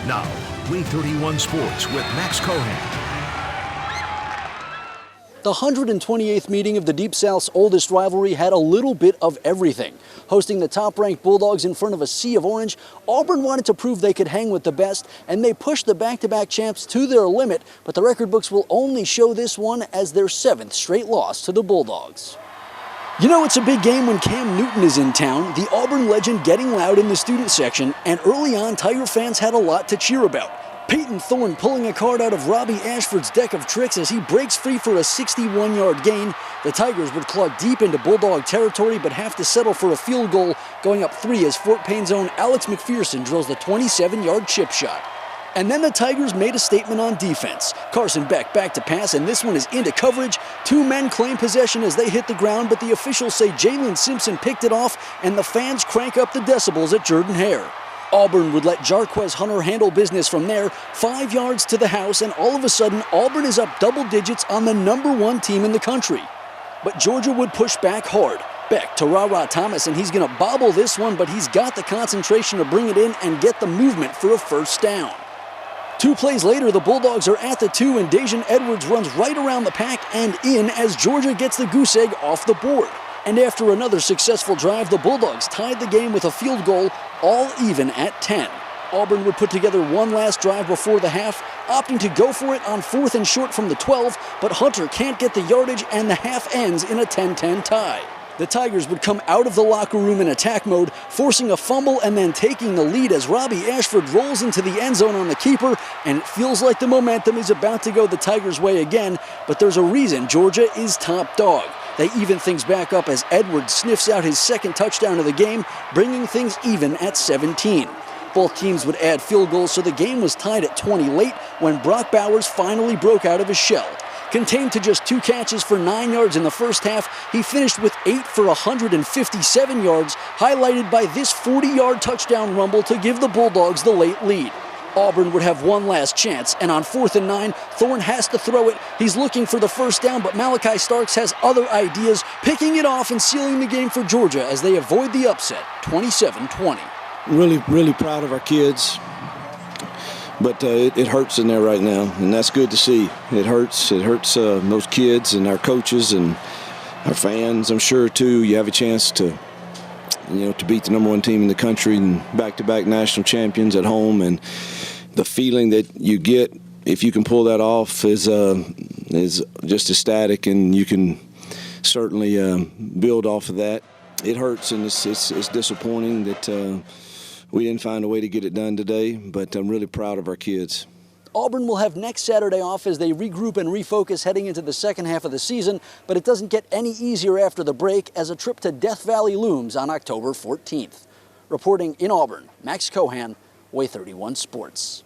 Now, Way 31 Sports with Max Cohan. The 128th meeting of the Deep South's oldest rivalry had a little bit of everything. Hosting the top-ranked Bulldogs in front of a sea of orange, Auburn wanted to prove they could hang with the best, and they pushed the back-to-back champs to their limit, but the record books will only show this one as their 7th straight loss to the Bulldogs. You know, it's a big game when Cam Newton is in town, the Auburn legend getting loud in the student section, and early on, Tiger fans had a lot to cheer about. Peyton Thorne pulling a card out of Robbie Ashford's deck of tricks as he breaks free for a 61-yard gain. The Tigers would claw deep into Bulldog territory but have to settle for a field goal, going up 3 as Fort Payne's own Alex McPherson drills the 27-yard chip shot. And then the Tigers made a statement on defense. Carson Beck back to pass, and this one is into coverage. 2 men claim possession as they hit the ground, but the officials say Jalen Simpson picked it off, and the fans crank up the decibels at Jordan-Hare. Auburn would let Jarquez Hunter handle business from there, 5 yards to the house, and all of a sudden, Auburn is up double digits on the #1 team in the country. But Georgia would push back hard. Beck to Ra Thomas, and he's going to bobble this one, but he's got the concentration to bring it in and get the movement for a first down. 2 plays later, the Bulldogs are at the 2, and Daijun Edwards runs right around the pack and in as Georgia gets the goose egg off the board. And after another successful drive, the Bulldogs tied the game with a field goal, all even at 10. Auburn would put together one last drive before the half, opting to go for it on 4th and short from the 12, but Hunter can't get the yardage and the half ends in a 10-10 tie. The Tigers would come out of the locker room in attack mode, forcing a fumble and then taking the lead as Robbie Ashford rolls into the end zone on the keeper, and it feels like the momentum is about to go the Tigers' way again, but there's a reason Georgia is top dog. They even things back up as Edwards sniffs out his 2nd touchdown of the game, bringing things even at 17. Both teams would add field goals, so the game was tied at 20 late when Brock Bowers finally broke out of his shell. Contained to just 2 catches for 9 yards in the first half, he finished with 8 for 157 yards, highlighted by this 40-yard touchdown rumble to give the Bulldogs the late lead. Auburn would have one last chance, and on 4th and 9, Thorne has to throw it. He's looking for the first down, but Malachi Starks has other ideas, picking it off and sealing the game for Georgia as they avoid the upset, 27-20. Really proud of our kids, but it hurts in there right now, and that's good to see. It hurts those kids and our coaches and our fans, I'm sure, too. You have a chance to beat the #1 team in the country and back-to-back national champions at home, and the feeling that you get if you can pull that off is just ecstatic, and you can certainly build off of that. It hurts, and it's disappointing that we didn't find a way to get it done today, but I'm really proud of our kids. Auburn will have next Saturday off as they regroup and refocus heading into the second half of the season, but it doesn't get any easier after the break as a trip to Death Valley looms on October 14th. Reporting in Auburn, Max Cohan, Way 31 Sports.